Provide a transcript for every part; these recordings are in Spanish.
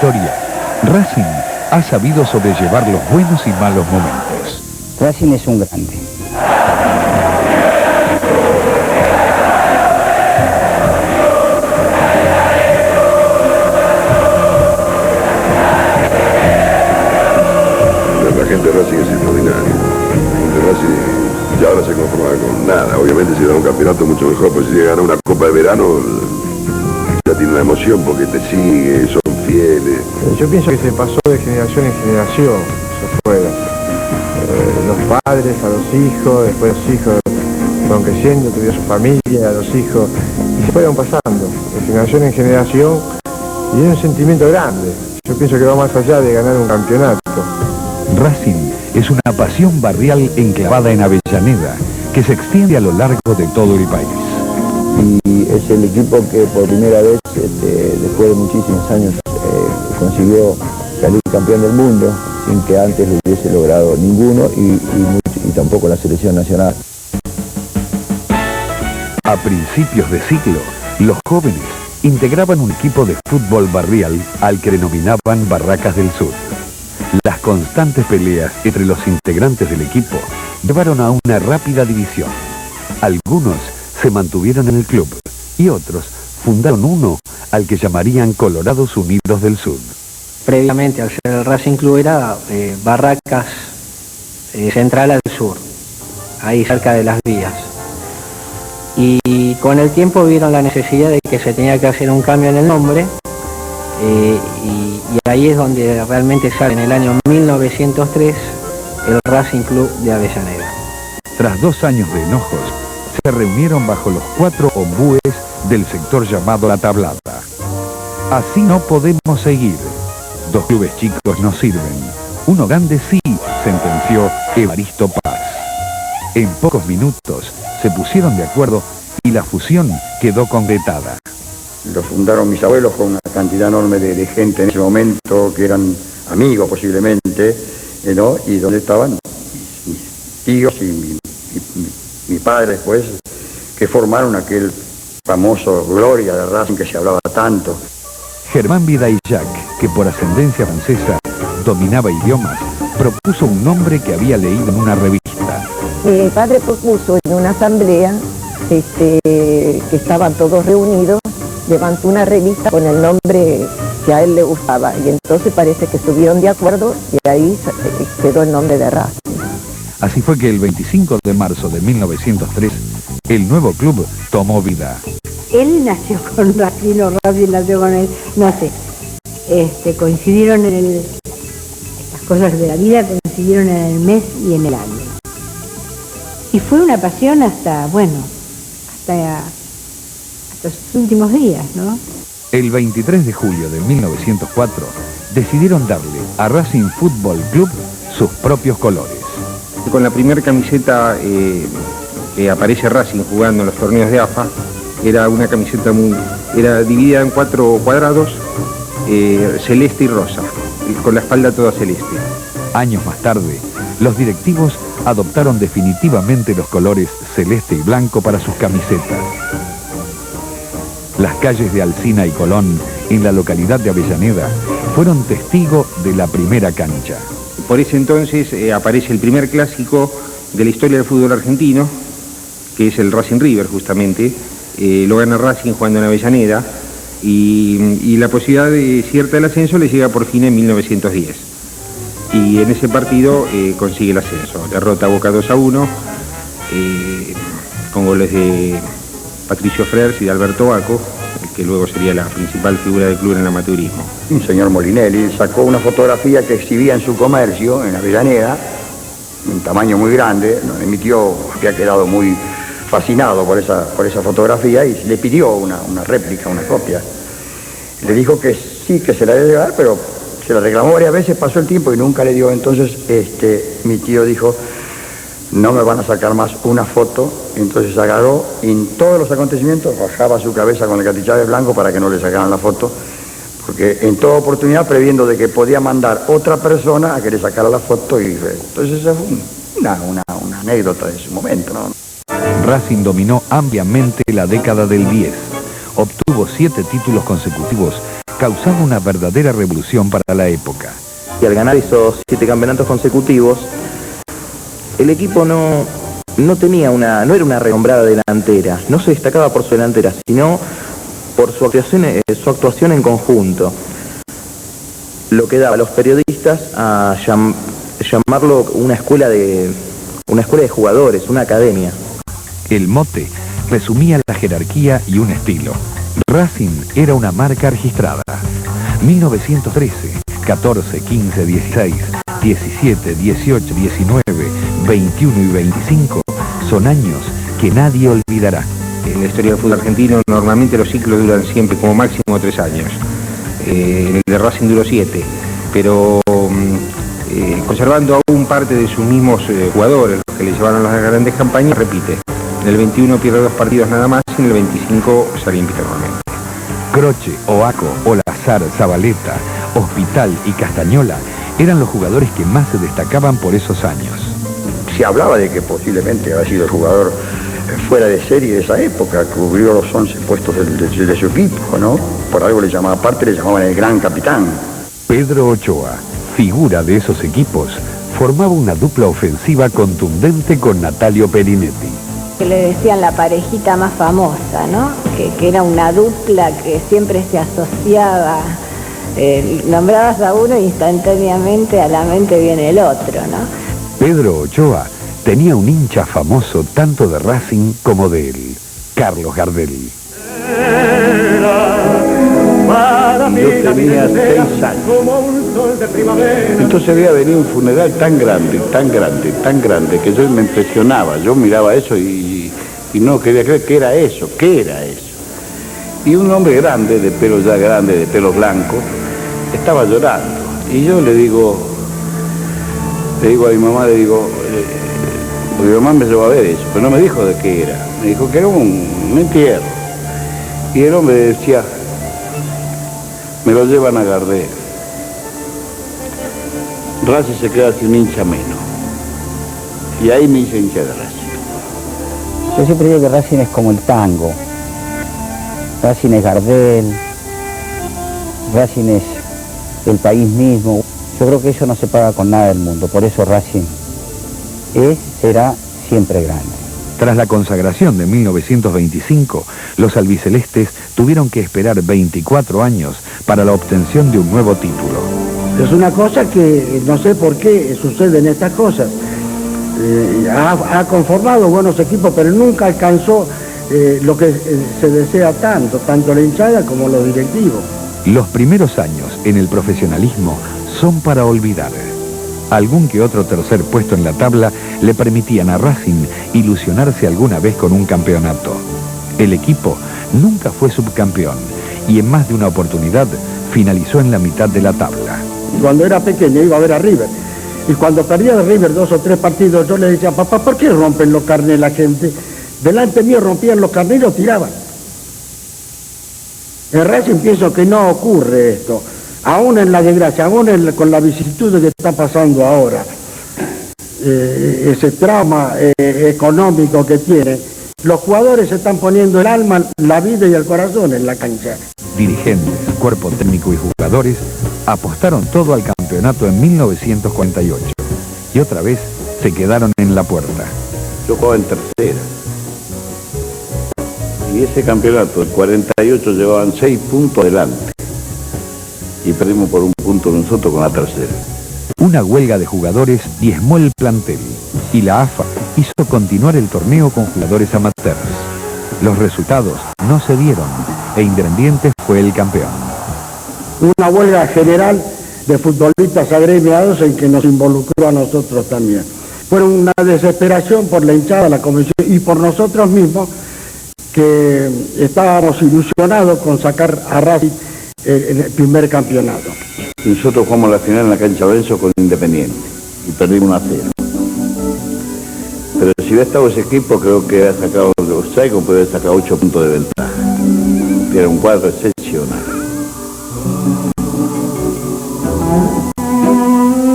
historia, Racing ha sabido sobrellevar los buenos y malos momentos. Racing es un grande. La gente de Racing es extraordinaria. La gente de Racing ya ahora se conforma con nada. Obviamente si da un campeonato mucho mejor, pero si llega a ganar una copa de verano, ya tiene una emoción porque te sigue, son fieles. Yo pienso que se pasó de generación en generación, eso fue. Los padres a los hijos, después los hijos fueron creciendo, tuvieron su familia, los hijos, y se fueron pasando de generación en generación, y es un sentimiento grande. Yo pienso que va más allá de ganar un campeonato. Racing es una pasión barrial enclavada en Avellaneda, que se extiende a lo largo de todo el país. Y es el equipo que por primera vez, después de muchísimos años, consiguió salir campeón del mundo, sin que antes lo hubiese logrado ninguno y tampoco la selección nacional. A principios de siglo, los jóvenes integraban un equipo de fútbol barrial al que denominaban Barracas del Sur. Las constantes peleas entre los integrantes del equipo llevaron a una rápida división. Algunos se mantuvieron en el club y otros fundaron uno al que llamarían Colorados Unidos del Sur. Previamente, al ser el Racing Club, era Barracas Central al Sur, ahí cerca de las vías. Y con el tiempo vieron la necesidad de que se tenía que hacer un cambio en el nombre, y ahí es donde realmente sale en el año 1903 el Racing Club de Avellaneda. Tras 2 años de enojos, se reunieron bajo los 4 ombúes del sector llamado La Tablada. Así no podemos seguir. 2 clubes chicos no sirven. Uno grande sí, sentenció Evaristo Paz. En pocos minutos se pusieron de acuerdo y la fusión quedó concretada. Lo fundaron mis abuelos con una cantidad enorme de gente en ese momento, que eran amigos posiblemente, ¿no? Y donde estaban mis tíos y mi padre después, que formaron aquel famoso Gloria de Racing que se hablaba tanto. Germán Vidaillac, que por ascendencia francesa dominaba idiomas, propuso un nombre que había leído en una revista. Mi padre propuso en una asamblea, que estaban todos reunidos, levantó una revista con el nombre que a él le gustaba, y entonces parece que estuvieron de acuerdo y ahí quedó el nombre de Racing. Así fue que el 25 de marzo de 1903, el nuevo club tomó vida. Él nació con Racing, o Racing nació con él, no sé. Coincidieron estas cosas de la vida coincidieron en el mes y en el año. Y fue una pasión hasta sus últimos días, ¿no? El 23 de julio de 1904, decidieron darle a Racing Fútbol Club sus propios colores. Con la primera camiseta que aparece Racing jugando en los torneos de AFA, era una camiseta era dividida en 4 cuadrados, celeste y rosa, con la espalda toda celeste. Años más tarde, los directivos adoptaron definitivamente los colores celeste y blanco para sus camisetas. Las calles de Alsina y Colón, en la localidad de Avellaneda, fueron testigo de la primera cancha. Por ese entonces aparece el primer clásico de la historia del fútbol argentino, que es el Racing River justamente. Lo gana Racing jugando en Avellaneda y la posibilidad cierta del ascenso le llega por fin en 1910. Y en ese partido consigue el ascenso. Derrota a Boca 2-1, con goles de Patricio Frers y de Alberto Baco, que luego sería la principal figura del club en el amateurismo. Un señor Molinelli sacó una fotografía que exhibía en su comercio, en Avellaneda, un tamaño muy grande. Mi tío había quedado muy fascinado por esa fotografía y le pidió una réplica, una copia. Le dijo que sí, que se la debe dar, pero se la reclamó varias veces, pasó el tiempo y nunca le dio. Entonces mi tío dijo: no me van a sacar más una foto. Entonces agarró y en todos los acontecimientos bajaba su cabeza con el cachichave blanco para que no le sacaran la foto, porque en toda oportunidad previendo de que podía mandar otra persona a que le sacara la foto. Y entonces esa fue una anécdota de su momento, ¿no? Racing dominó ampliamente la década del 10. Obtuvo 7 títulos consecutivos causaba una verdadera revolución para la época. Y al ganar esos 7 campeonatos consecutivos, el equipo no era una renombrada delantera, no se destacaba por su delantera, sino por su actuación en conjunto. Lo que daba a los periodistas a llamarlo una escuela de jugadores, una academia. El mote resumía la jerarquía y un estilo. Racing era una marca registrada. 1913, 14, 15, 16, 17, 18, 19, 21 y 25 son años que nadie olvidará. En la historia del fútbol argentino normalmente los ciclos duran siempre como máximo 3 años. El de Racing duró 7, pero conservando aún parte de sus mismos jugadores, los que le llevaron las grandes campañas, repite. En el 21 pierde 2 partidos nada más y en el 25 sale invicto nuevamente. Croce, Oaco, Olazar, Zabaleta, Hospital y Castañola eran los jugadores que más se destacaban por esos años. Se hablaba de que posiblemente había sido el jugador fuera de serie de esa época, cubrió los 11 puestos de su equipo, ¿no? Por algo le llamaban el gran capitán. Pedro Ochoa, figura de esos equipos, formaba una dupla ofensiva contundente con Natalio Perinetti. Que le decían la parejita más famosa, ¿no? Que era una dupla que siempre se asociaba. Nombrabas a uno e instantáneamente a la mente viene el otro, ¿no? Pedro Ochoa tenía un hincha famoso tanto de Racing como de él, Carlos Gardel. Yo tenía 6 años. Entonces había venido un funeral tan grande, que yo me impresionaba. Yo miraba eso y no quería creer que era eso, ¿qué era eso? Y un hombre grande, de pelo ya grande, de pelo blanco, estaba llorando. Y yo le digo a mi mamá, porque mi mamá me llevó a ver eso, pero no me dijo de qué era. Me dijo que era un entierro. Y el hombre decía, me lo llevan a Gardel. Racing se queda sin hincha menos. Y ahí me hice hincha de Racing. Yo siempre digo que Racing es como el tango. Racing es Gardel, Racing es el país mismo. Yo creo que eso no se paga con nada del mundo, por eso Racing será siempre grande. Tras la consagración de 1925, los albicelestes tuvieron que esperar 24 años para la obtención de un nuevo título. Es una cosa que no sé por qué suceden estas cosas. Ha conformado buenos equipos, pero nunca alcanzó lo que se desea tanto la hinchada como los directivos. Los primeros años en el profesionalismo son para olvidar. Algún que otro tercer puesto en la tabla le permitían a Racing ilusionarse alguna vez con un campeonato. El equipo nunca fue subcampeón y en más de una oportunidad finalizó en la mitad de la tabla. Cuando era pequeño iba a ver a River. Y cuando perdía de River 2 o 3 partidos, yo le decía, papá, ¿por qué rompen los carnés la gente? Delante mío rompían los carnés y los tiraban. En Racing pienso que no ocurre esto. Aún en la desgracia, aún con la vicisitud que está pasando ahora, ese trauma económico que tiene, los jugadores se están poniendo el alma, la vida y el corazón en la cancha. Dirigentes, cuerpo técnico y jugadores apostaron todo al campeonato en 1948 y otra vez se quedaron en la puerta. Yo jugaba en tercera. Y ese campeonato, el 48, llevaban 6 puntos adelante. Y perdimos por 1 punto nosotros con la tercera. Una huelga de jugadores diezmó el plantel y la AFA hizo continuar el torneo con jugadores amateurs. Los resultados no se dieron e Independiente fue el campeón. Una huelga general de futbolistas agremiados en que nos involucró a nosotros también. Fue una desesperación por la hinchada, la comisión y por nosotros mismos, que estábamos ilusionados con sacar a Racing en el primer campeonato. Nosotros jugamos la final en la cancha Benzo con Independiente y perdimos 1-0. Pero si hubiera estado ese equipo, creo que ha sacado los Saico, puede haber sacado 8 puntos de ventaja. Era un cuadro excepcional.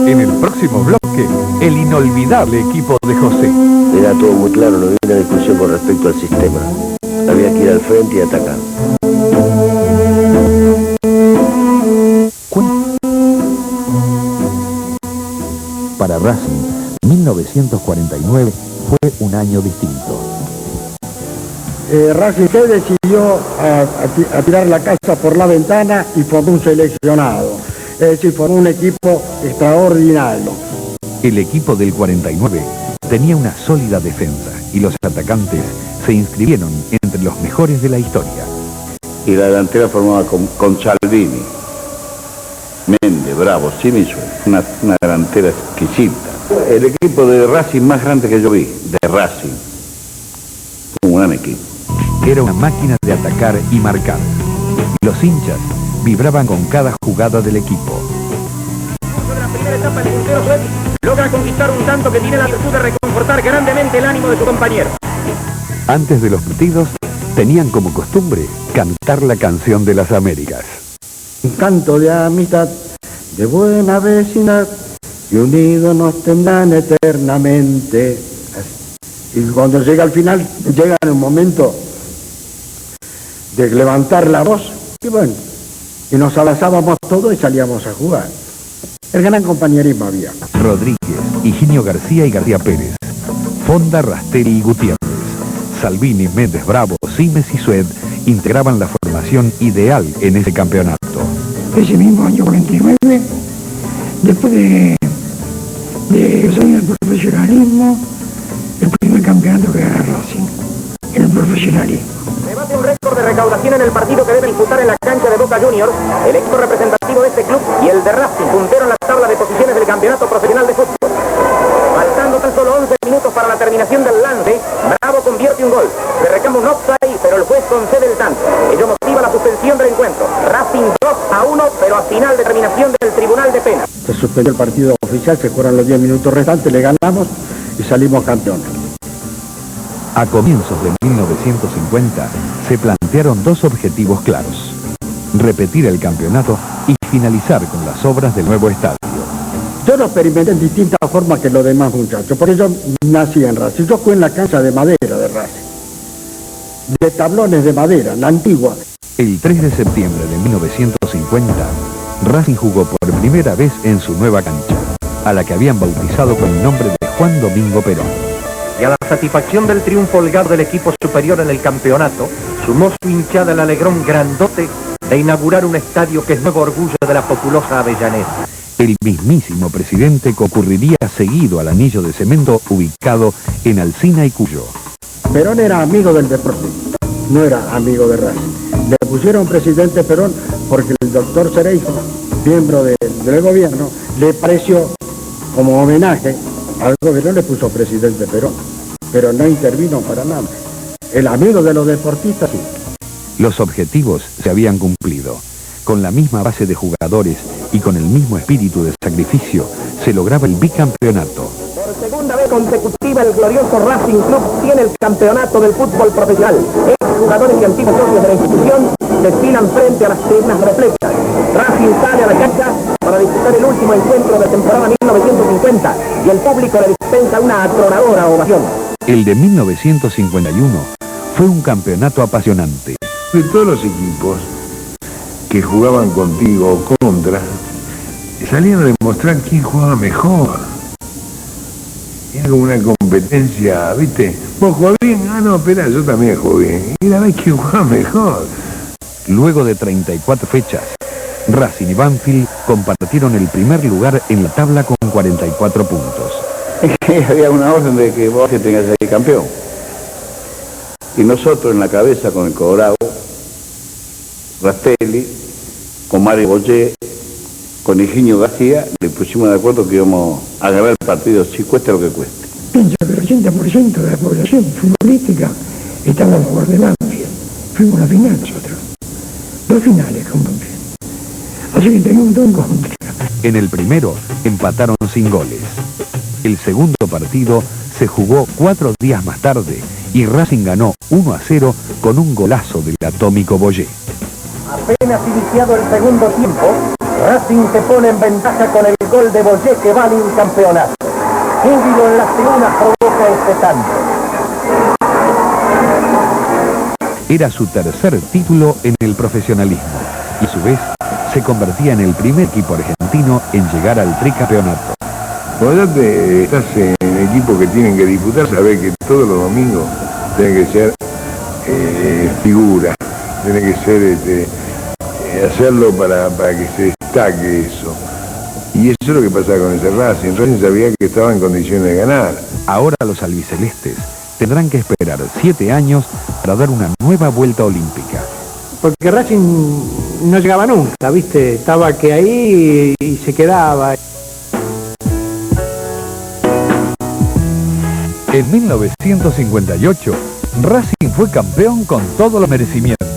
En el próximo bloque, el inolvidable equipo de José. Era todo muy claro, no había una discusión con respecto al sistema. Había que ir al frente y atacar. Racing, 1949 fue un año distinto. Racing se decidió a tirar la casa por la ventana y formó un seleccionado, es decir, formó un equipo extraordinario. El equipo del 49 tenía una sólida defensa y los atacantes se inscribieron entre los mejores de la historia. Y la delantera formada con Salvini, Méndez, Bravo, Simiso, una delantera exquisita. El equipo de Racing más grande que yo vi, de Racing, un gran equipo. Era una máquina de atacar y marcar. Los hinchas vibraban con cada jugada del equipo. En la primera etapa el puntero Suez logra conquistar un tanto que tiene la virtud de reconfortar grandemente el ánimo de su compañero. Antes de los partidos, tenían como costumbre cantar la canción de las Américas. Un canto de amistad, de buena vecindad, y unidos nos tendrán eternamente. Y cuando llega al final, llega en un momento de levantar la voz, y bueno, y nos abrazábamos todos y salíamos a jugar. El gran compañerismo había. Rodríguez, Higinio García y García Pérez, Fonda, Rastelli y Gutiérrez, Salvini, Méndez, Bravo, Simes y Sued integraban la formación ideal en ese campeonato. Ese mismo año 49, después de los años del profesionalismo, el primer campeonato que gana Racing, en el profesionalismo. Debate un récord de recaudación en el partido que debe disputar en la cancha de Boca Juniors, el equipo representativo de este club y el de Racing, puntero en la tabla de posiciones del campeonato profesional de fútbol. Faltando tan solo 11 minutos para la terminación del lance, Bravo convierte un gol. Se reclama un offside, pero el juez concede el tanto. Ello motiva la suspensión del encuentro. Racing 2-1, pero a final de terminación del Tribunal de Pena. Se suspendió el partido oficial, se fueron los 10 minutos restantes, le ganamos y salimos campeones. A comienzos de 1950 se plantearon dos objetivos claros: repetir el campeonato y finalizar con las obras del nuevo estadio. Yo lo experimenté en distintas formas que los demás muchachos, por eso nací en Racing. Yo jugué en la cancha de madera de Racing, de tablones de madera, la antigua. El 3 de septiembre de 1950, Racing jugó por primera vez en su nueva cancha, a la que habían bautizado con el nombre de Juan Domingo Perón. Y a la satisfacción del triunfo holgado del equipo superior en el campeonato, sumó su hinchada el alegrón grandote de inaugurar un estadio que es nuevo orgullo de la populosa Avellaneda. El mismísimo presidente concurriría seguido al anillo de cemento ubicado en Alsina y Cuyo. Perón era amigo del deporte, no era amigo de Racing. Le pusieron presidente Perón porque el doctor Cereijo, miembro del gobierno, le pareció como homenaje al gobierno, le puso presidente Perón, pero no intervino para nada. El amigo de los deportistas sí. Los objetivos se habían cumplido. Con la misma base de jugadores y con el mismo espíritu de sacrificio, se lograba el bicampeonato. Por segunda vez consecutiva, el glorioso Racing Club tiene el campeonato del fútbol profesional. Jugadores y antiguos socios de la institución desfilan frente a las tribunas repletas. Racing sale a la cancha para disputar el último encuentro de temporada 1950 y el público le dispensa una atronadora ovación. El de 1951 fue un campeonato apasionante. De todos los equipos que jugaban contigo o contra, salían a demostrar quién jugaba mejor. Era como una competencia, ¿viste? Vos jugás bien, no, espera, yo también juego bien. Y la vez que jugaba mejor. Luego de 34 fechas, Racing y Banfield compartieron el primer lugar en la tabla con 44 puntos. Es que había una orden de que vos tenías que ser campeón. Y nosotros en la cabeza con el Colorado, Rastelli, con Mario Boyer, con Higinio García, le pusimos de acuerdo que íbamos a ganar el partido, si cueste lo que cueste. Pienso que el 80% de la población futbolística estaba a favor de Banfield. Fuimos a la final nosotros. 2 finales con Banfield. Así que teníamos todo en contra. En el primero empataron sin goles. El segundo partido se jugó 4 días más tarde y Racing ganó 1-0 con un golazo del atómico Boyer. Apenas iniciado el segundo tiempo, Racing se pone en ventaja con el gol de Boyer que vale un campeonato. Júbilo en las tribunas provoca este tanto. Era su tercer título en el profesionalismo y a su vez se convertía en el primer equipo argentino en llegar al tricampeonato. Cuando estás en equipos que tienen que disputar, sabés que todos los domingos tiene que ser figura, tiene que ser hacerlo para que se destaque eso. Y eso es lo que pasa con ese Racing. Racing sabía que estaba en condiciones de ganar. Ahora los albicelestes tendrán que esperar 7 años para dar una nueva vuelta olímpica. Porque Racing no llegaba nunca, ¿viste? Estaba que ahí y se quedaba. En 1958, Racing fue campeón con todos los merecimientos.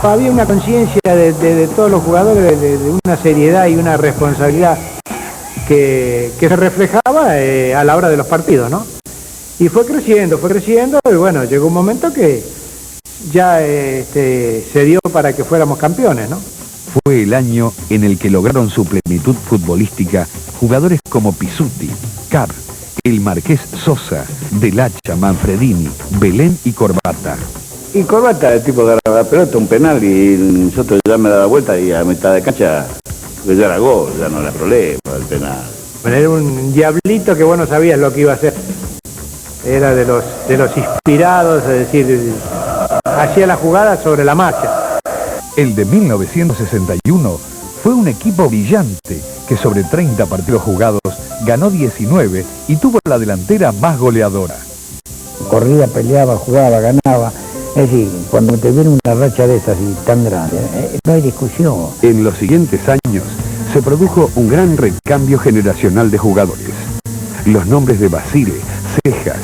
Había una conciencia de todos los jugadores de una seriedad y una responsabilidad que se reflejaba a la hora de los partidos, ¿no? Y fue creciendo y bueno, llegó un momento que ya se dio para que fuéramos campeones, ¿no? Fue el año en el que lograron su plenitud futbolística jugadores como Pizzuti, Carr, el Marqués Sosa, Del Hacha, Manfredini, Belén y Corbata. Y Corbata, el tipo agarraba la pelota, un penal, y nosotros ya me daba vuelta y a mitad de cancha, pues ya era gol, ya no era problema el penal. Bueno, era un diablito que vos no sabías lo que iba a hacer. Era de los inspirados, es decir, hacía la jugada sobre la marcha. El de 1961 fue un equipo brillante que sobre 30 partidos jugados ganó 19 y tuvo la delantera más goleadora. Corría, peleaba, jugaba, ganaba. Es decir, cuando te viene una racha de esas y tan grande, no hay discusión. En los siguientes años se produjo un gran recambio generacional de jugadores. Los nombres de Basile, Cejas,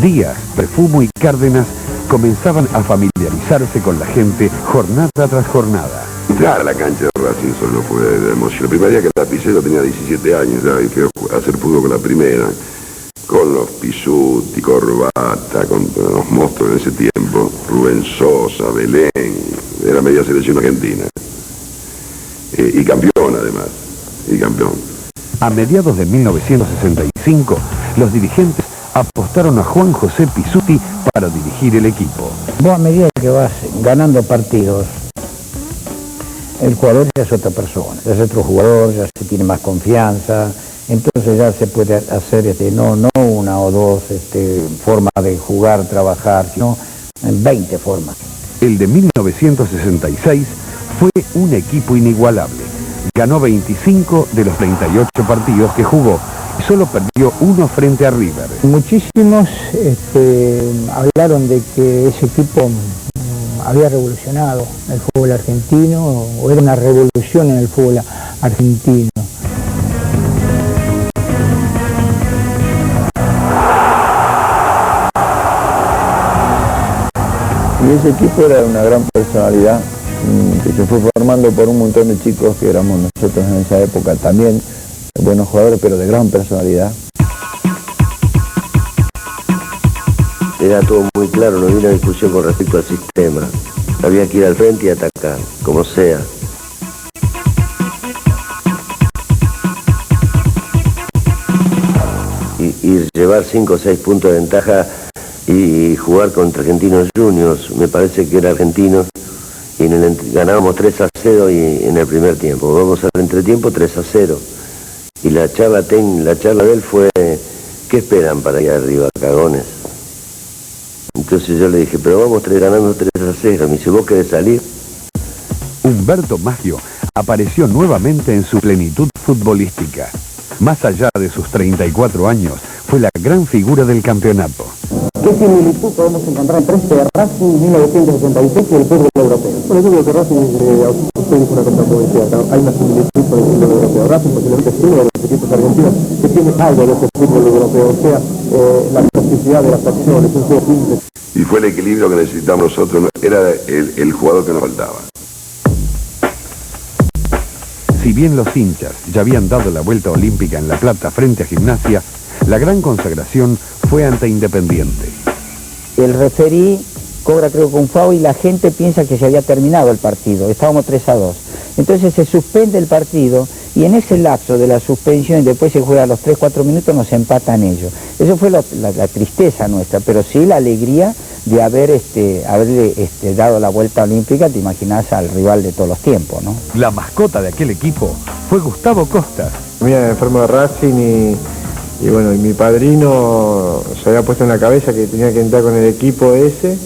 Díaz, Perfumo y Cárdenas comenzaban a familiarizarse con la gente jornada tras jornada. Entrar a la cancha de Racing solo fue de emoción. El primer día que la pisé yo tenía 17 años ya y fui a hacer fútbol con la primera, con los Pizzuti, Corbata, con los monstruos de ese tiempo, Rubén Sosa, Belén, era media selección argentina. Y campeón además, y campeón. A mediados de 1965, los dirigentes apostaron a Juan José Pizzuti para dirigir el equipo. Vos a medida que vas ganando partidos, el jugador ya es otra persona, ya es otro jugador, ya se tiene más confianza, entonces ya se puede hacer no una o dos formas de jugar, trabajar, sino 20 formas. El de 1966 fue un equipo inigualable. Ganó 25 de los 38 partidos que jugó y solo perdió uno frente a River. Muchísimos hablaron de que ese equipo había revolucionado el fútbol argentino, o era una revolución en el fútbol argentino. Y ese equipo era una gran personalidad que se fue formando por un montón de chicos que éramos nosotros en esa época también, buenos jugadores pero de gran personalidad. Era todo muy claro, no había una discusión con respecto al sistema. Había que ir al frente y atacar, como sea. Y llevar 5 o 6 puntos de ventaja y jugar contra Argentinos Juniors, me parece que era Argentinos, y ganábamos 3-0 y en el primer tiempo. Vamos al entretiempo 3-0. Y la charla de él fue, ¿qué esperan para ir arriba, cagones? Entonces yo le dije, pero vamos ganando 3-0. Me dice, ¿vos querés salir? Humberto Maggio apareció nuevamente en su plenitud futbolística. Más allá de sus 34 años, fue la gran figura del campeonato. ¿Qué similitud podemos encontrar entre este Racing 1966 y el fútbol europeo? Bueno, yo creo que Racing, usted dijo una cosa como decía, hay una similitud con el fútbol europeo. Racing posiblemente es uno de los equipos argentinos que tiene algo de ese fútbol europeo, o sea, la toxicidad de las acciones, un juego simple. Y fue el equilibrio que necesitamos nosotros, era el jugador que nos faltaba. Si bien los hinchas ya habían dado la vuelta olímpica en La Plata frente a Gimnasia, la gran consagración fue ante Independiente. El referí cobra creo que un foul y la gente piensa que se había terminado el partido, estábamos 3-2. Entonces se suspende el partido y en ese lapso de la suspensión y después se juega a los 3-4 minutos nos empatan ellos. Eso fue la tristeza nuestra, pero sí la alegría de haberle dado la vuelta olímpica, te imaginas al rival de todos los tiempos, ¿no? La mascota de aquel equipo fue Gustavo Costas. Mira, enfermo de Racing y bueno, y mi padrino se había puesto en la cabeza que tenía que entrar con el equipo ese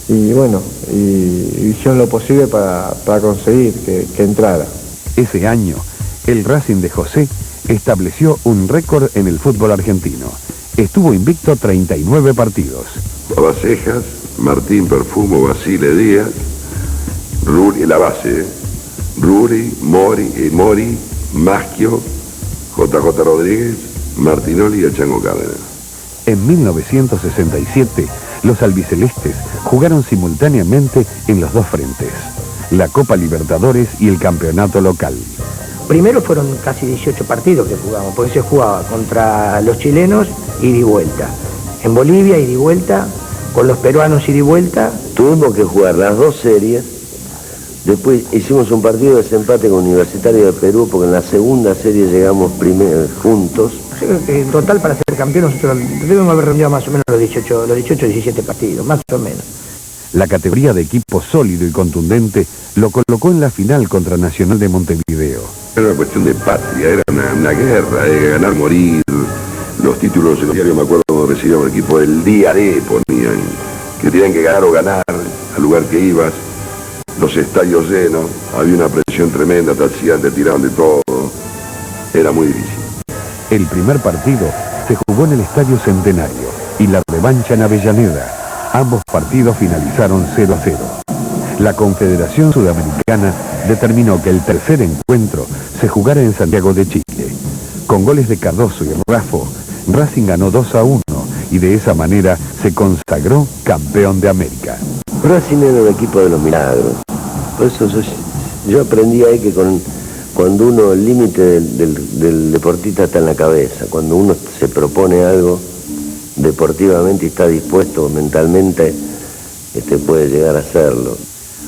y bueno, y hicieron lo posible para conseguir que entrara. Ese año, el Racing de José estableció un récord en el fútbol argentino. Estuvo invicto 39 partidos. Babacejas, Martín Perfumo, Basile Díaz, Ruri, la base, Ruri, Mori, Maschio, JJ Rodríguez, Martinoli y el Chango Cárdenas. En 1967, los albicelestes jugaron simultáneamente en los dos frentes, la Copa Libertadores y el campeonato local. Primero fueron casi 18 partidos que jugamos, porque se jugaba contra los chilenos ida y vuelta, en Bolivia ida y vuelta, con los peruanos ida y vuelta. Tuvimos que jugar las dos series, después hicimos un partido de desempate con Universitario de Perú, porque en la segunda serie llegamos juntos. En total, para ser campeón, nosotros debemos haber rendido más o menos los 18 17 partidos, más o menos. La categoría de equipo sólido y contundente lo colocó en la final contra Nacional de Montevideo. Era una cuestión de patria, era una guerra, ganar, morir. Los títulos en los diarios, me acuerdo cuando recibíamos el equipo del día de, ponían que tenían que ganar o ganar al lugar que ibas. Los estadios llenos, había una presión tremenda, te hacían, te tiraban de todo. Era muy difícil. El primer partido se jugó en el Estadio Centenario y la revancha en Avellaneda. Ambos partidos finalizaron 0-0. La Confederación Sudamericana determinó que el tercer encuentro se jugara en Santiago de Chile. Con goles de Cardoso y Raffo, Racing ganó 2-1 y de esa manera se consagró campeón de América. Racing era un equipo de los milagros. Por eso yo aprendí ahí que cuando uno, el límite del deportista está en la cabeza. Cuando uno se propone algo deportivamente y está dispuesto mentalmente, puede llegar a hacerlo.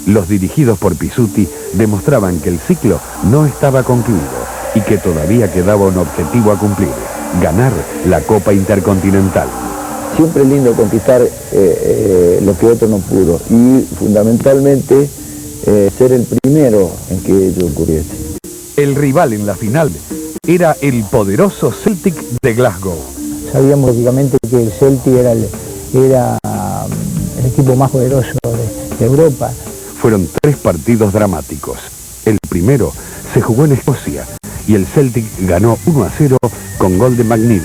Los dirigidos por Pizzuti demostraban que el ciclo no estaba concluido y que todavía quedaba un objetivo a cumplir: ganar la Copa Intercontinental. Siempre es lindo conquistar lo que otro no pudo y fundamentalmente ser el primero en que ello ocurriese. El rival en la final era el poderoso Celtic de Glasgow. Sabíamos lógicamente que el Celtic era el equipo más poderoso de Europa. Fueron 3 partidos dramáticos. El primero se jugó en Escocia y el Celtic ganó 1-0 con gol de McNeil.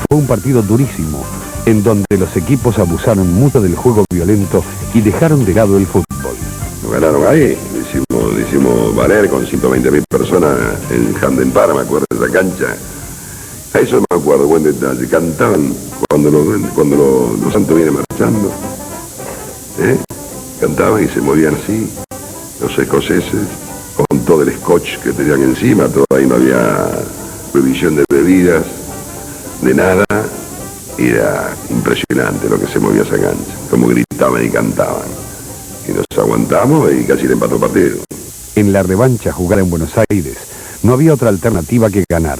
Fue un partido durísimo, en donde los equipos abusaron mucho del juego violento y dejaron de lado el fútbol. Nos ganaron ahí, lo hicimos valer con 120.000 personas en Hamden Park, me acuerdo de esa cancha. A eso me acuerdo, buen detalle. Cantaban cuando los santos vienen marchando. Cantaban y se movían así, los escoceses, con todo el scotch que tenían encima, todo ahí no había prohibición de bebidas, de nada. Y era impresionante lo que se movía esa cancha, como gritaban y cantaban. Y nos aguantamos y casi le empató el partido. En la revancha jugada en Buenos Aires, no había otra alternativa que ganar.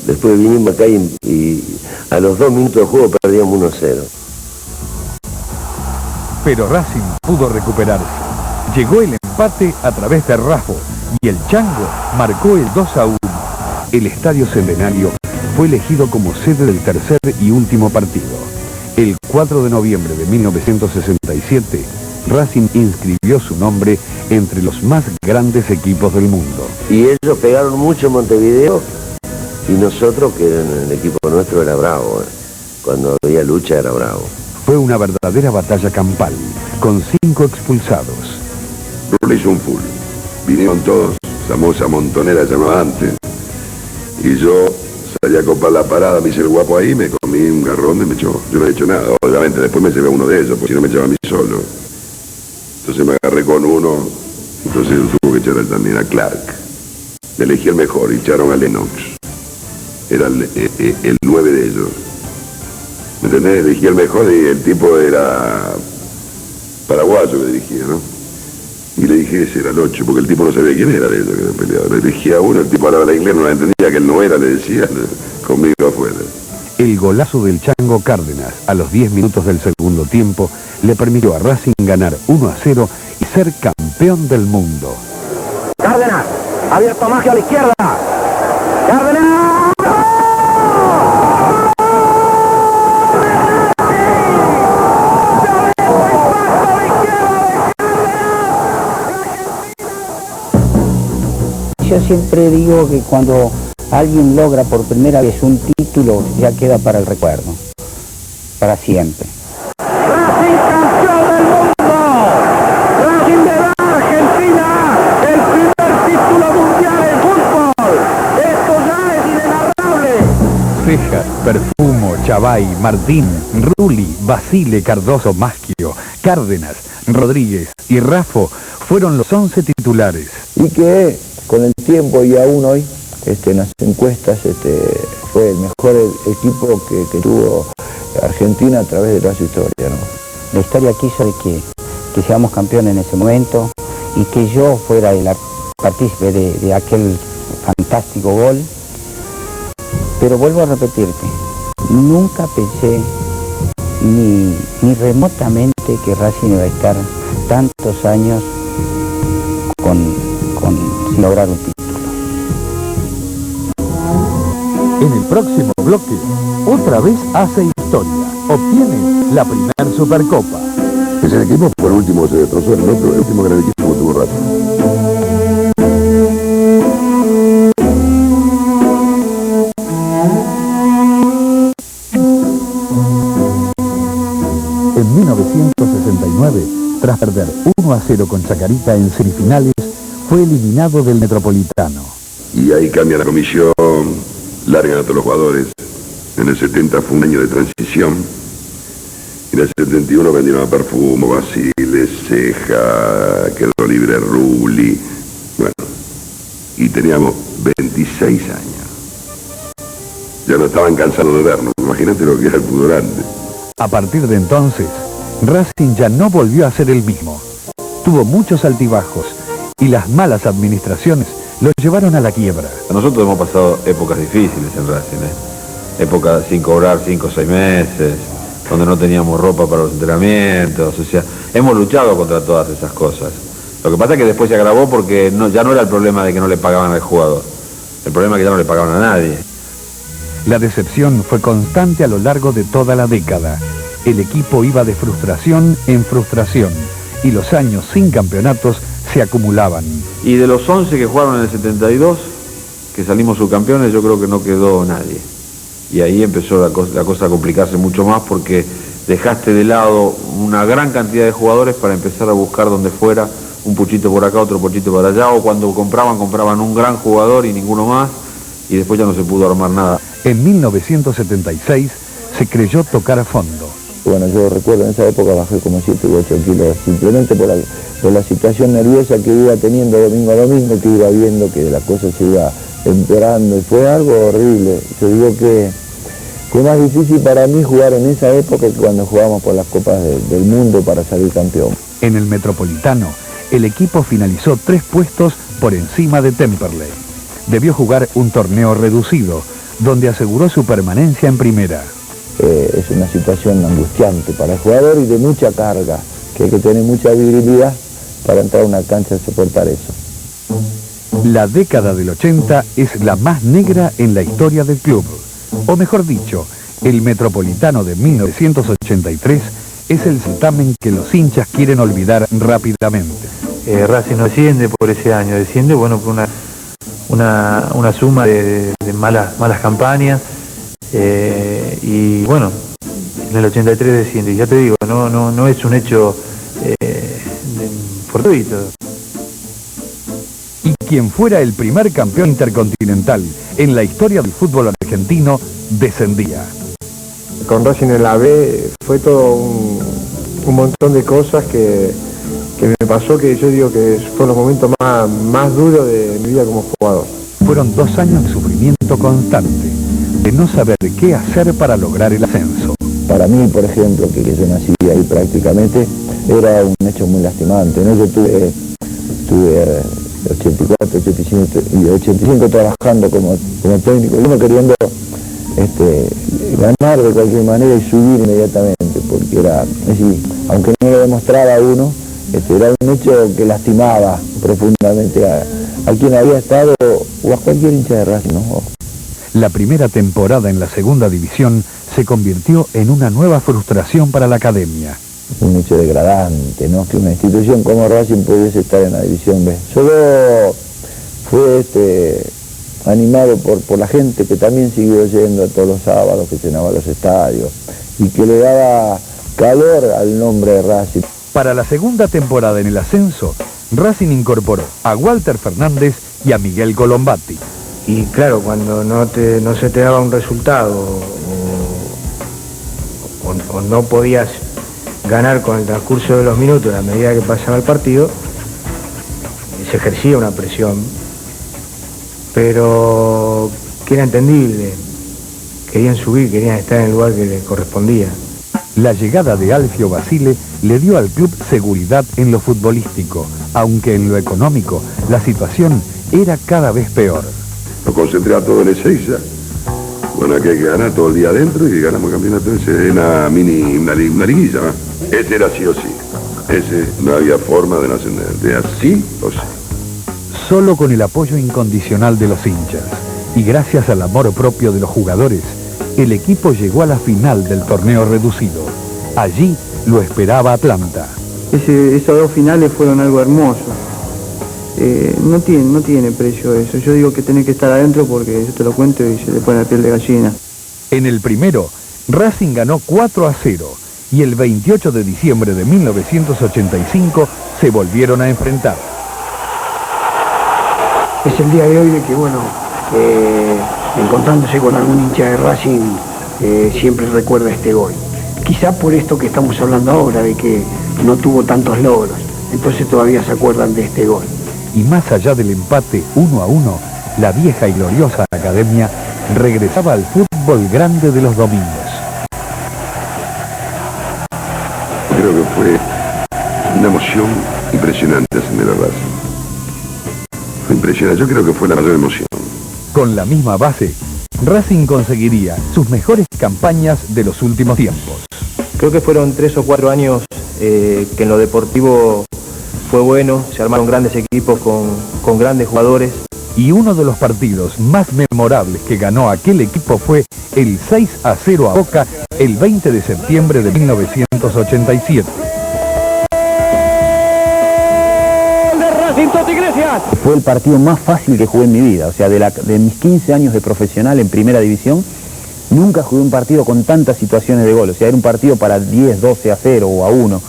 Después vinimos acá y a los 2 minutos de juego perdíamos 1-0. Pero Racing pudo recuperarse. Llegó el empate a través de Raffo y el Chango marcó el 2-1. El Estadio Centenario fue elegido como sede del tercer y último partido. El 4 de noviembre de 1967, Racing inscribió su nombre entre los más grandes equipos del mundo. Y ellos pegaron mucho en Montevideo y nosotros, que el equipo nuestro era bravo. Cuando había lucha era bravo. Fue una verdadera batalla campal, con 5 expulsados. Rulli hizo un full. Vinieron todos, esa montonera llamaba antes. Y yo salí a copar la parada, me hice el guapo ahí, me comí un garrón y me echó. Yo no he hecho nada. Obviamente después me llevé a uno de ellos, porque si no me echaba a mí solo. Entonces me agarré con uno, entonces tuvo que echar también a Clark. Me elegí el mejor y echaron a Lennox. Era el 9 de ellos. ¿Me entendés? Elegí el mejor y el tipo era paraguayo que dirigía, ¿no? Y le dije ese era el 8, porque el tipo no sabía quién era de ellos que era peleador. Le elegí a uno, el tipo hablaba inglés, no la entendía, que él no era, le decía, conmigo afuera. El golazo del Chango Cárdenas a los 10 minutos del segundo tiempo le permitió a Racing ganar 1-0 y ser campeón del mundo. Cárdenas, abierto Maggio a la izquierda. Cárdenas. Yo siempre digo que cuando alguien logra por primera vez un título, ya queda para el recuerdo, para siempre. Racing campeón del mundo. Racing de la Argentina, el primer título mundial en fútbol. Esto ya es inenarrable. Ceja, Perfumo, Chavay, Martín, Rulli, Basile, Cardoso, Maggio, Cárdenas, Rodríguez y Raffo fueron los 11 titulares. Y que con el tiempo y aún hoy, en las encuestas, fue el mejor equipo que tuvo Argentina a través de toda su historia, ¿no? La historia quiso de que seamos campeones en ese momento y que yo fuera el partícipe de aquel fantástico gol. Pero vuelvo a repetirte, nunca pensé ni remotamente que Racing iba a estar tantos años sin lograr un título. En el próximo bloque, otra vez hace historia. Obtiene la primer Supercopa. Ese equipo fue el último, se destrozó en el otro, el último gran equipo que tuvo Racing. En 1969, tras perder 1-0 con Chacarita en semifinales, fue eliminado del Metropolitano. Y ahí cambia la comisión, largan a todos los jugadores. En el 70 fue un año de transición. En el 71 vendieron a Perfumo, Basile, Ceja, quedó libre Rulli. Bueno, y teníamos 26 años. Ya no estaban cansados de vernos. Imagínate lo que era el fútbol antes. A partir de entonces, Racing ya no volvió a ser el mismo. Tuvo muchos altibajos y las malas administraciones lo llevaron a la quiebra. Nosotros hemos pasado épocas difíciles en Racing, épocas sin cobrar 5 o 6 meses, donde no teníamos ropa para los entrenamientos, o sea, hemos luchado contra todas esas cosas. Lo que pasa es que después se agravó porque ya no era el problema de que no le pagaban al jugador, el problema es que ya no le pagaban a nadie. La decepción fue constante a lo largo de toda la década. El equipo iba de frustración en frustración y los años sin campeonatos se acumulaban. Y de los 11 que jugaron en el 72, que salimos subcampeones, yo creo que no quedó nadie. Y ahí empezó la cosa a complicarse mucho más porque dejaste de lado una gran cantidad de jugadores para empezar a buscar donde fuera un puchito por acá, otro puchito por allá, o cuando compraban un gran jugador y ninguno más, y después ya no se pudo armar nada. En 1976 se creyó tocar a fondo. Bueno, yo recuerdo en esa época bajé como 7 u 8 kilos, simplemente por la situación nerviosa que iba teniendo domingo a domingo, que iba viendo que la cosa se iba empeorando, y fue algo horrible. Yo digo que fue más difícil para mí jugar en esa época que cuando jugábamos por las Copas del Mundo para salir campeón. En el Metropolitano, el equipo finalizó 3 puestos por encima de Temperley. Debió jugar un torneo reducido, donde aseguró su permanencia en primera. Es una situación angustiante para el jugador y de mucha carga, que hay que tener mucha virilidad para entrar a una cancha y soportar eso. La década del 80 es la más negra en la historia del club. O mejor dicho, el Metropolitano de 1983 es el certamen que los hinchas quieren olvidar rápidamente. Racing no desciende por ese año, desciende bueno por una suma de malas campañas, y bueno, en el 83 desciende, y ya te digo, no es un hecho fortuito. Y quien fuera el primer campeón intercontinental en la historia del fútbol argentino, descendía. Con Racing en la B fue todo un montón de cosas que me pasó, que yo digo que fueron los momentos más duros de mi vida como jugador. Fueron 2 años de sufrimiento constante, de no saber qué hacer para lograr el ascenso. Para mí, por ejemplo, que yo nací ahí prácticamente, era un hecho muy lastimante, ¿no? Yo tuve 84, 85 trabajando como técnico, y uno queriendo ganar de cualquier manera y subir inmediatamente, porque era, es decir, aunque no lo demostraba uno, era un hecho que lastimaba profundamente a quien había estado o a cualquier hincha de Racing, ¿no? La primera temporada en la segunda división se convirtió en una nueva frustración para la academia. Un hecho degradante, ¿no? Que una institución como Racing pudiese estar en la división B. Solo fue animado por la gente que también siguió yendo todos los sábados, que llenaba los estadios y que le daba calor al nombre de Racing. Para la segunda temporada en el ascenso, Racing incorporó a Walter Fernández y a Miguel Colombatti. Y claro, cuando no se te daba un resultado o no podías ganar con el transcurso de los minutos a medida que pasaba el partido, se ejercía una presión, pero que era entendible. Querían subir, querían estar en el lugar que les correspondía. La llegada de Alfio Basile le dio al club seguridad en lo futbolístico, aunque en lo económico la situación era cada vez peor. Lo concentré a todo en Ezeiza. Bueno, aquí hay que ganar todo el día adentro y ganamos el campeonato ese. Una liguilla, ¿no? Ese era sí o sí. Ese no había forma de no ascender. De así o sí. Solo con el apoyo incondicional de los hinchas y gracias al amor propio de los jugadores, el equipo llegó a la final del torneo reducido. Allí lo esperaba Atlanta. Esos dos finales fueron algo hermoso. No tiene precio eso. Yo digo que tenés que estar adentro porque yo te lo cuento y se le pone la piel de gallina. En el primero, Racing ganó 4-0 y el 28 de diciembre de 1985 se volvieron a enfrentar. Es el día de hoy de que, bueno, encontrándose con algún hincha de Racing, siempre recuerda este gol. Quizá por esto que estamos hablando ahora, de que no tuvo tantos logros, entonces todavía se acuerdan de este gol. Y más allá del empate 1-1, la vieja y gloriosa academia regresaba al fútbol grande de los domingos. Creo que fue una emoción impresionante ascender a Racing. Fue impresionante, yo creo que fue la mayor emoción. Con la misma base, Racing conseguiría sus mejores campañas de los últimos tiempos. Creo que fueron 3 o 4 años que en lo deportivo fue bueno, se armaron grandes equipos con grandes jugadores. Y uno de los partidos más memorables que ganó aquel equipo fue el 6-0 a Boca el 20 de septiembre de 1987. Fue el partido más fácil que jugué en mi vida, o sea, de mis 15 años de profesional en primera división, nunca jugué un partido con tantas situaciones de gol, o sea, era un partido para 10, 12-0 o a 1.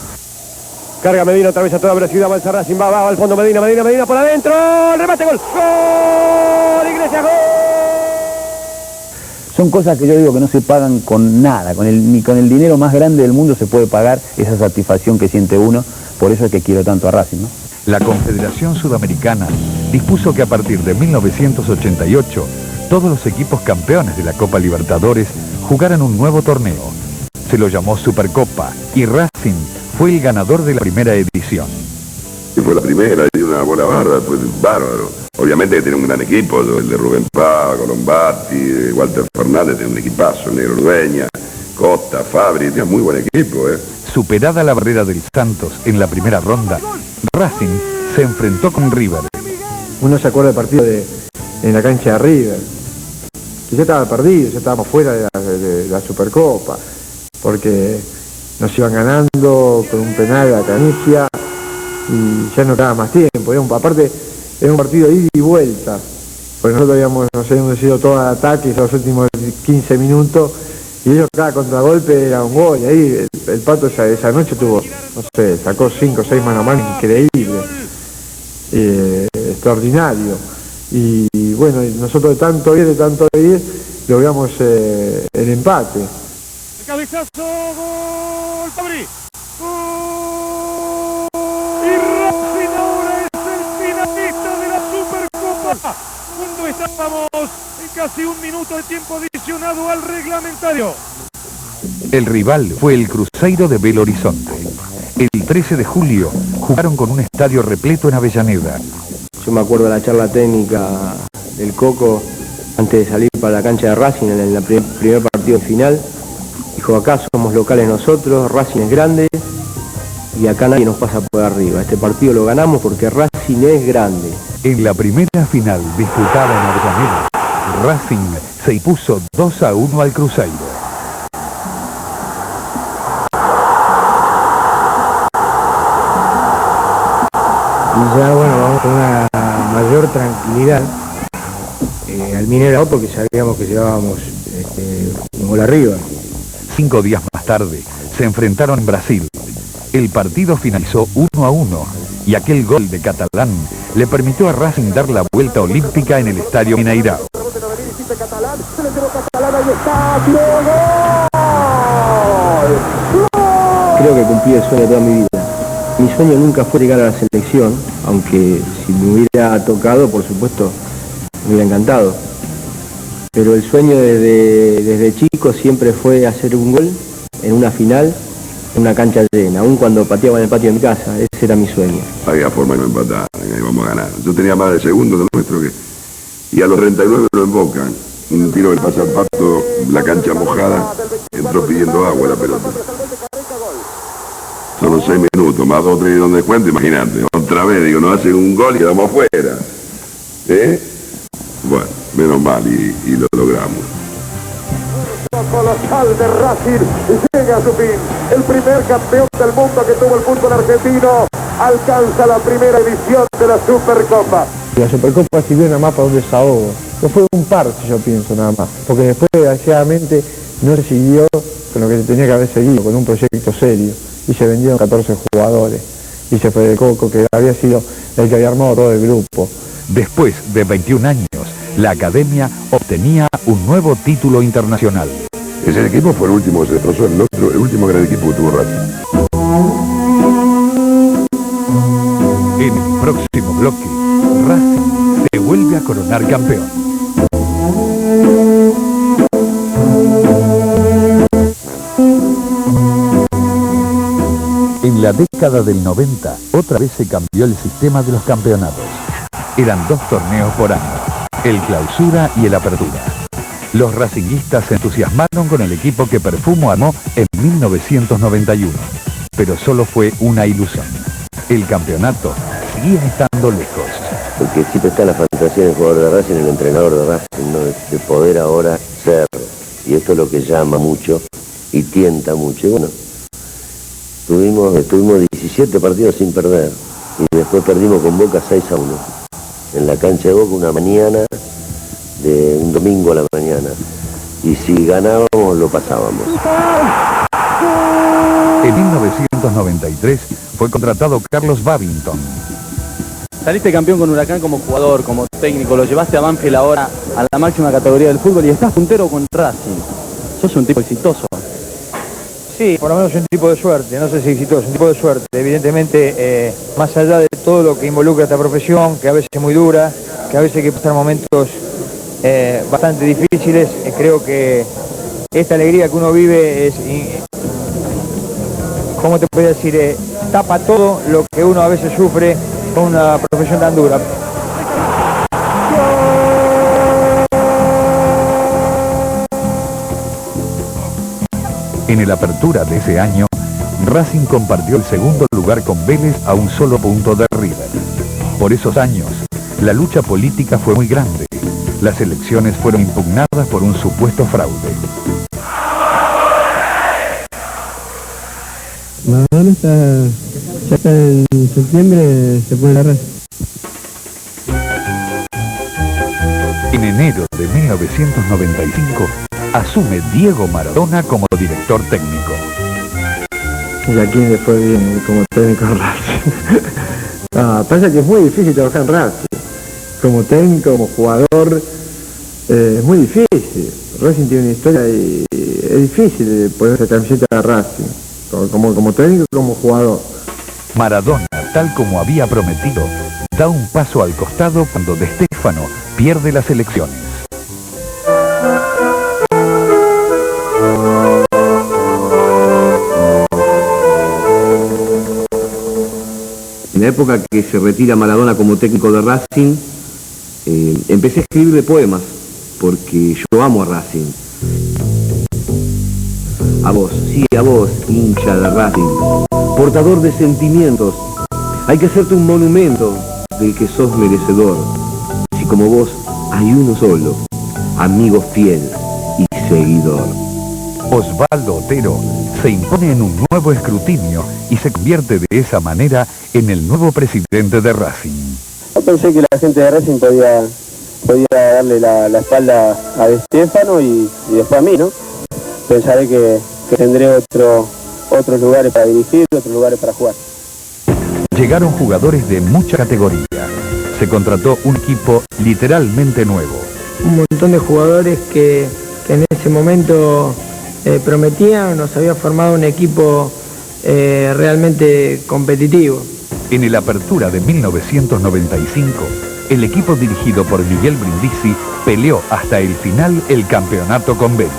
Carga Medina otra vez a toda velocidad, va el Racing, va al fondo Medina por adentro, remate, gol, gol, Iglesias, gol. Son cosas que yo digo que no se pagan con nada, ni con el dinero más grande del mundo se puede pagar esa satisfacción que siente uno, por eso es que quiero tanto a Racing, ¿no? La Confederación Sudamericana dispuso que a partir de 1988 todos los equipos campeones de la Copa Libertadores jugaran un nuevo torneo. Se lo llamó Supercopa y Racing fue el ganador de la primera edición. Y fue la primera, y una buena barra, pues bárbaro. Obviamente que tiene un gran equipo, el de Rubén Pava, Colombatti, Walter Fernández, tiene un equipazo, el Negro Dueña, Costa, Fabri, tiene muy buen equipo, Superada la barrera del Santos en la primera ronda, Racing se enfrentó con River. Uno se acuerda del partido en la cancha de River, que ya estaba perdido, ya estábamos fuera de la Supercopa, porque nos iban ganando con un penal a Canigia y ya no quedaba más tiempo. Aparte, era un partido de ida y vuelta, porque nosotros nos habíamos sido todo al ataque los últimos 15 minutos, y ellos cada contragolpe era un gol, y ahí el Pato esa noche tuvo, no sé, sacó 5 o 6 mano a mano increíble, extraordinario, y bueno, nosotros de tanto ir, logramos el empate. El cabezazo, gol, Fabri, gol, y Racing ahora es el finalista de la Supercopa, cuando estábamos en casi un minuto de tiempo adicionado al reglamentario. El rival fue el Cruzeiro de Belo Horizonte. El 13 de julio jugaron con un estadio repleto en Avellaneda. Yo me acuerdo de la charla técnica del Coco antes de salir para la cancha de Racing en el primer partido partido final. Dijo, acá somos locales nosotros, Racing es grande y acá nadie nos pasa por arriba. Este partido lo ganamos porque Racing es grande. En la primera final disputada en Avellaneda, Racing se impuso 2-1 al Cruzeiro. Y ya, bueno, vamos con una mayor tranquilidad al Mineirao porque sabíamos que llevábamos un gol arriba. 5 días más tarde se enfrentaron en Brasil. El partido finalizó 1-1 y aquel gol de Catalán le permitió a Racing dar la vuelta olímpica en el estadio Mineirao. Creo que cumplí el sueño de toda mi vida. Mi sueño nunca fue llegar a la selección, aunque si me hubiera tocado, por supuesto, me hubiera encantado. Pero el sueño desde chico siempre fue hacer un gol en una final, en una cancha llena, aun cuando pateaba en el patio de mi casa. Ese era mi sueño. Había forma de no empatar, ahí vamos a ganar. Yo tenía más de segundo de nuestro que... Y a los 39 lo embocan. Un tiro del pasapato, la cancha mojada, entró pidiendo agua la pelota. Son los 6 minutos, más 2 o 3 de donde cuento, imagínate. Otra vez, digo, nos hacen un gol y quedamos afuera. Bueno, menos mal y lo logramos. Colosal de Racing llega a su fin. El primer campeón del mundo que tuvo el fútbol argentino alcanza la primera edición de la Supercopa. La Supercopa sirvió nada más para un desahogo. No fue un parche, yo pienso, nada más. Porque después, desgraciadamente, no se siguió con lo que se tenía que haber seguido, con un proyecto serio. Y se vendieron 14 jugadores. Y se fue de Coco, que había sido el que había armado todo el grupo. Después de 21 años, la Academia obtenía un nuevo título internacional. Ese equipo fue el último, se destrozó el último gran equipo que tuvo Racing. En el próximo bloque, Racing se vuelve a coronar campeón. En la década del 90, otra vez se cambió el sistema de los campeonatos. Eran 2 torneos por año, el Clausura y el Apertura. Los racinguistas se entusiasmaron con el equipo que Perfumo armó en 1991, pero solo fue una ilusión. El campeonato seguía estando lejos. Porque siempre está la fantasía del jugador de Racing, el entrenador de Racing, ¿no? De poder ahora ser. Y esto es lo que llama mucho y tienta mucho. Y bueno, estuvimos 17 partidos sin perder y después perdimos con Boca 6-1 en la cancha de Boca una mañana de un domingo a la mañana, y si ganábamos lo pasábamos. En 1993 fue contratado Carlos Babington. Saliste campeón con Huracán como jugador, como técnico, lo llevaste a Banfield ahora a la máxima categoría del fútbol y estás puntero con Racing. Sos un tipo exitoso. Sí, por lo menos un tipo de suerte, no sé si exitoso, un tipo de suerte. Evidentemente, más allá de todo lo que involucra esta profesión, que a veces es muy dura, que a veces hay que pasar momentos bastante difíciles, creo que esta alegría que uno vive es, ¿cómo te podría decir? Tapa todo lo que uno a veces sufre con una profesión tan dura. En el Apertura de ese año, Racing compartió el segundo lugar con Vélez a un solo punto de River. Por esos años, la lucha política fue muy grande. Las elecciones fueron impugnadas por un supuesto fraude. Maradona ya está en septiembre, se pone la red. En enero de 1995, asume Diego Maradona como director técnico. ¿Y a quién le fue bien como técnico en Racing? Pasa que es muy difícil trabajar en Racing. Como técnico, como jugador, es muy difícil. Racing tiene una historia y es difícil ponerse camiseta a Racing. Como técnico y como jugador. Maradona, tal como había prometido, da un paso al costado cuando De Stéfano pierde las elecciones. En la época que se retira Maradona como técnico de Racing, empecé a escribirle poemas, porque yo amo a Racing. A vos, sí, a vos, hincha de Racing, portador de sentimientos. Hay que hacerte un monumento del que sos merecedor. Si como vos hay uno solo, amigo fiel y seguidor. Osvaldo Otero se impone en un nuevo escrutinio y se convierte de esa manera en el nuevo presidente de Racing. Yo pensé que la gente de Racing podía darle la espalda a De Stefano y después a mí, ¿no? Pensaré que tendré otros lugares para dirigir, otros lugares para jugar. Llegaron jugadores de mucha categoría. Se contrató un equipo literalmente nuevo. Un montón de jugadores que en ese momento prometían, nos había formado un equipo realmente competitivo. En el Apertura de 1995, el equipo dirigido por Miguel Brindisi peleó hasta el final el campeonato con Vélez.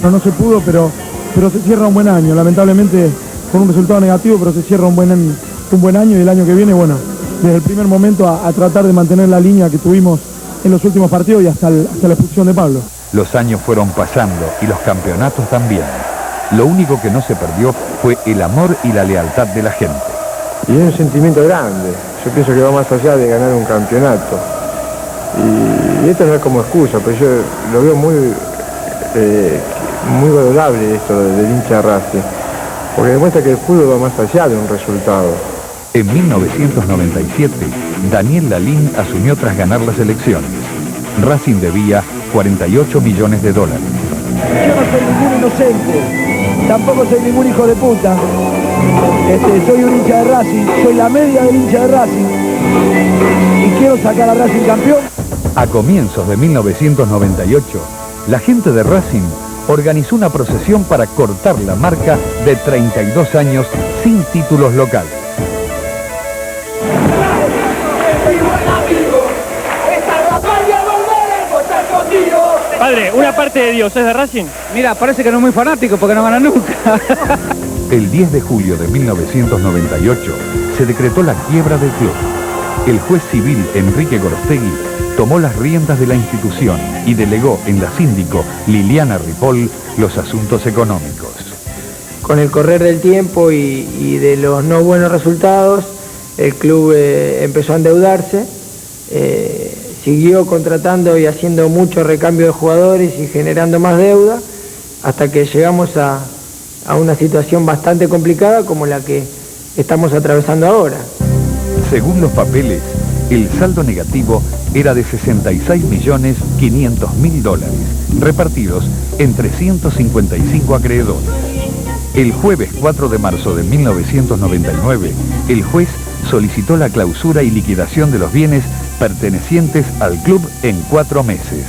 No se pudo, pero se cierra un buen año. Lamentablemente con un resultado negativo, pero se cierra un buen año, y el año que viene, bueno, desde el primer momento a tratar de mantener la línea que tuvimos en los últimos partidos y hasta la expulsión de Pablo. Los años fueron pasando y los campeonatos también. Lo único que no se perdió fue el amor y la lealtad de la gente. Y es un sentimiento grande. Yo pienso que va más allá de ganar un campeonato. Y esto no es como excusa, pero yo lo veo muy valorable esto del hincha de Racing, porque demuestra que el fútbol va más allá de un resultado. En 1997, Daniel Lalín asumió tras ganar las elecciones. Racing debía $48 millones. Yo no soy ningún inocente, tampoco soy ningún hijo de puta. Soy un hincha de Racing, soy la media del hincha de Racing y quiero sacar a Racing campeón. A comienzos de 1998, la gente de Racing organizó una procesión para cortar la marca de 32 años sin títulos locales. Padre, una parte de Dios, ¿es de Racing? Mira, parece que no es muy fanático porque no gana nunca. El 10 de julio de 1998 se decretó la quiebra del club. El juez civil Enrique Gorostegui tomó las riendas de la institución y delegó en la síndico Liliana Ripoll los asuntos económicos. Con el correr del tiempo y de los no buenos resultados, el club empezó a endeudarse, siguió contratando y haciendo mucho recambio de jugadores y generando más deuda, hasta que llegamos a una situación bastante complicada como la que estamos atravesando ahora. Según los papeles, el saldo negativo era de $66.500.000, repartidos entre 155 acreedores. El jueves 4 de marzo de 1999, el juez solicitó la clausura y liquidación de los bienes pertenecientes al club en 4 meses.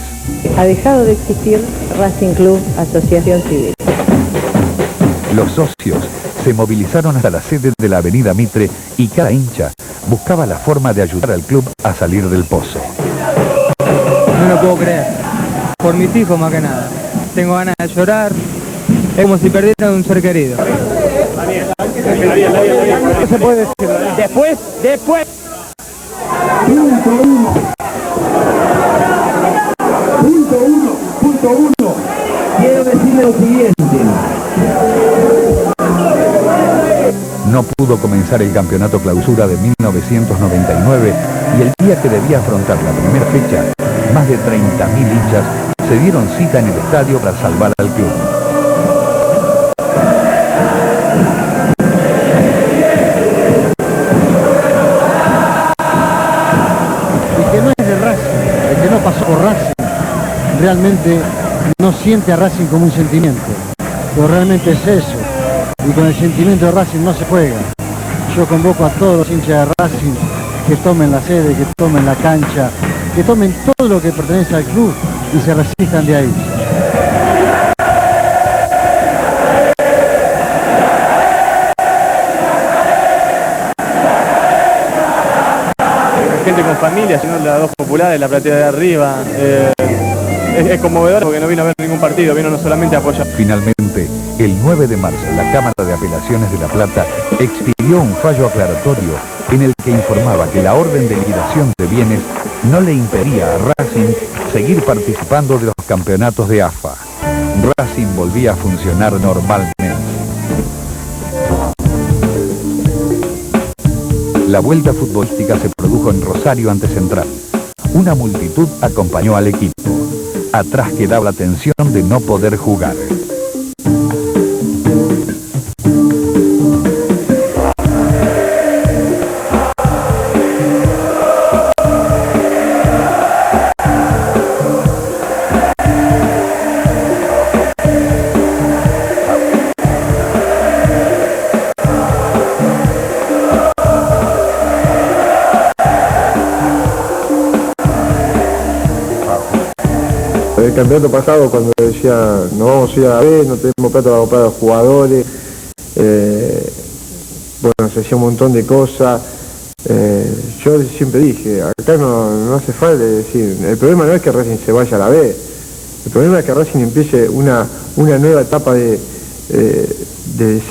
Ha dejado de existir Racing Club Asociación Civil. Los socios se movilizaron hasta la sede de la Avenida Mitre y cada hincha buscaba la forma de ayudar al club a salir del pozo. No lo puedo creer. Por mis hijos más que nada. Tengo ganas de llorar. Es como si perdiera un ser querido. ¿Qué se puede decir? Después. Punto uno. Quiero decirle lo siguiente. No pudo comenzar el campeonato clausura de 1999 y el día que debía afrontar la primera fecha, más de 30.000 hinchas se dieron cita en el estadio para salvar al club. El que no es de Racing, el que no pasó por Racing, realmente no siente a Racing como un sentimiento, pero realmente es eso. Y con el sentimiento de Racing no se juega. Yo convoco a todos los hinchas de Racing que tomen la sede, que tomen la cancha, que tomen todo lo que pertenece al club y se resistan de ahí. Gente con familia, sino las dos populares, la platea de arriba. Es conmovedor porque no vino a ver ningún partido, vino no solamente a apoyar. Finalmente, el 9 de marzo, la Cámara de Apelaciones de La Plata expidió un fallo aclaratorio en el que informaba que la orden de liquidación de bienes no le impedía a Racing seguir participando de los campeonatos de AFA. Racing volvía a funcionar normalmente. La vuelta futbolística se produjo en Rosario ante Central. Una multitud acompañó al equipo. Atrás quedaba la tensión de no poder jugar. El campeonato pasado, cuando decía no vamos a ir a la B, no tenemos plata para comprar a los jugadores, bueno, se hacía un montón de cosas. Yo siempre dije, acá no hace falta decir, el problema no es que Racing se vaya a la B, el problema es que Racing empiece una nueva etapa de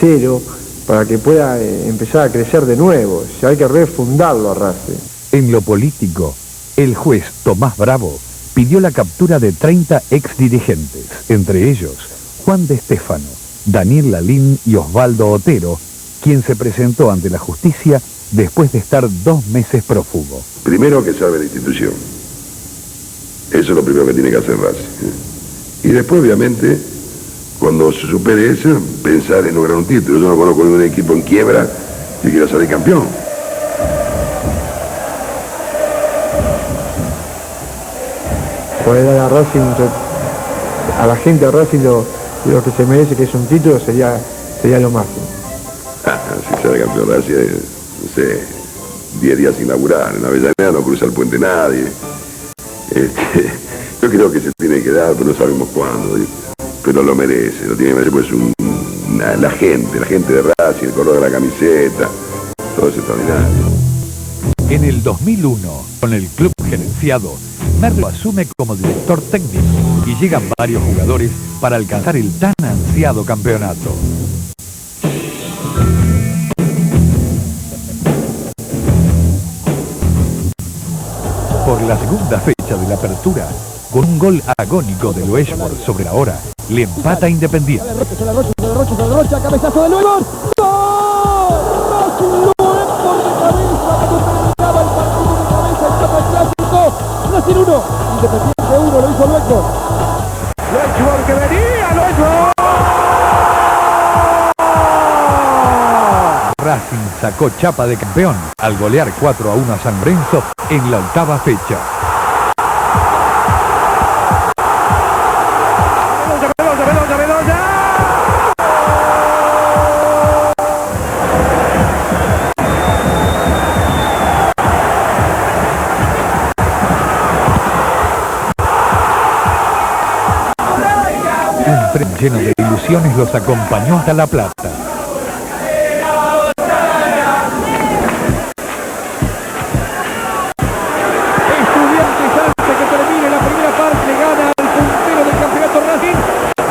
cero para que pueda empezar a crecer de nuevo. O sea, hay que refundarlo a Racing. En lo político, el juez Tomás Bravo pidió la captura de 30 exdirigentes, entre ellos Juan de Estéfano, Daniel Lalín y Osvaldo Otero, quien se presentó ante la justicia después de estar 2 meses prófugo. Primero que salve la institución. Eso es lo primero que tiene que hacer Racing. Y después, obviamente, cuando se supere eso, pensar en lograr un título. Yo no conozco ningún equipo en quiebra que quiera salir campeón. Poder dar a Racing, a la gente de Racing lo que se merece, que es un título, sería lo máximo. Si sale campeón Racing, no sé, 10 días sin laburar, en Avellaneda no cruza el puente nadie. Yo creo que se tiene que dar, pero no sabemos cuándo. Pero lo merece, lo tiene que merecer, pues la gente de Racing, el color de la camiseta, todo es extraordinario. En el 2001, con el club gerenciado, Merlo asume como director técnico y llegan varios jugadores para alcanzar el tan ansiado campeonato. Por la segunda fecha de la apertura, con un gol agónico de Loeshmore sobre la hora, le empata Independiente. Se la rocha, cabezazo de Luego. ¡Gol! Racing lo por de cabeza, cuando terminaba el partido de cabeza, el Copa Clásico. Racing 1, Independiente 1, lo hizo Luego. Luego que venía, Luego. Racing sacó chapa de campeón al golear 4-1 a San Lorenzo en la 8ª fecha. Un tren lleno de ilusiones los acompañó hasta La Plata. Estudiantes antes que termine la primera parte gana al puntero del campeonato Racing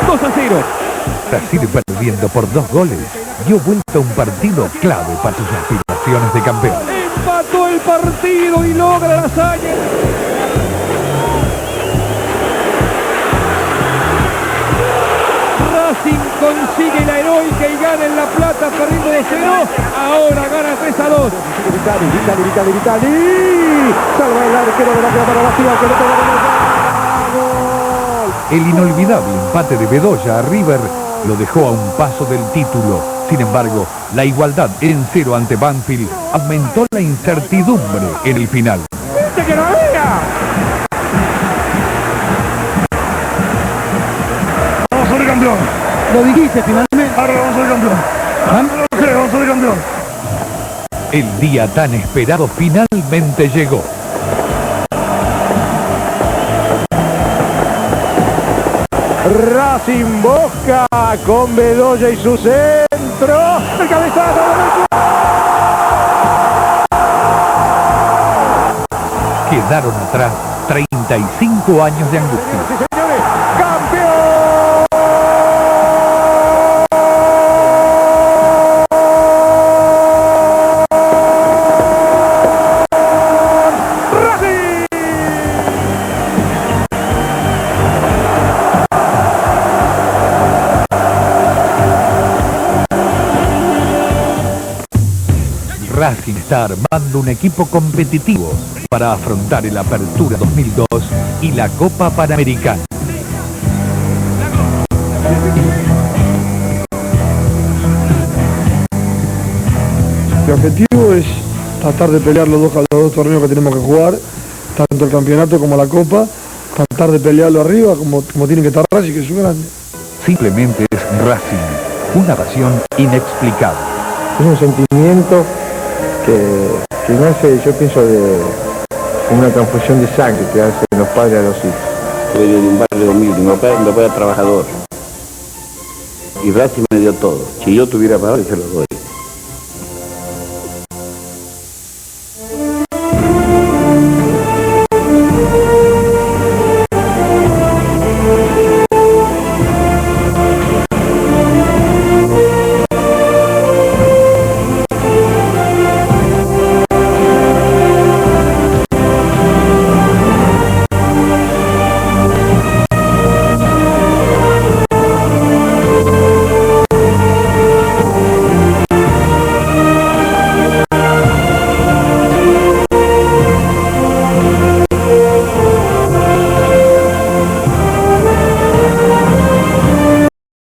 2-0. Brasil, perdiendo por 2 goles, dio vuelta a un partido clave para sus aspiraciones de campeón. Empató el partido y logra la hazaña. Racing consigue la heroica y gana en La Plata perdiendo 2-0. Ahora gana 3-2. Vitali. Salva el arquero de la preparación que no pega gol. El inolvidable empate de Bedoya a River lo dejó a un paso del título. Sin embargo, la igualdad en 0 ante Banfield aumentó la incertidumbre en el final. ¡Que no vea! Vamos a ser campeón. Lo dijiste finalmente. Ahora vamos a ser campeón. Vamos a ser campeón. El día tan esperado finalmente llegó. Racing Boca con Bedoya y su centro. El cabezazo. Quedaron atrás 35 años de angustia. Sí, señores. ¡Campeón! Racing está armando un equipo competitivo para afrontar el Apertura 2002 y la Copa Panamericana. Mi objetivo es tratar de pelear los dos torneos que tenemos que jugar, tanto el campeonato como la Copa, tratar de pelearlo arriba como tiene que estar Racing, que es un grande. Simplemente es Racing, una pasión inexplicable. Es un sentimiento que nace, yo pienso, de una transfusión de sangre que hacen los padres a los hijos. Soy de un barrio humilde, mi papá era trabajador. Y Racing me dio todo. Si yo tuviera padre, se lo doy.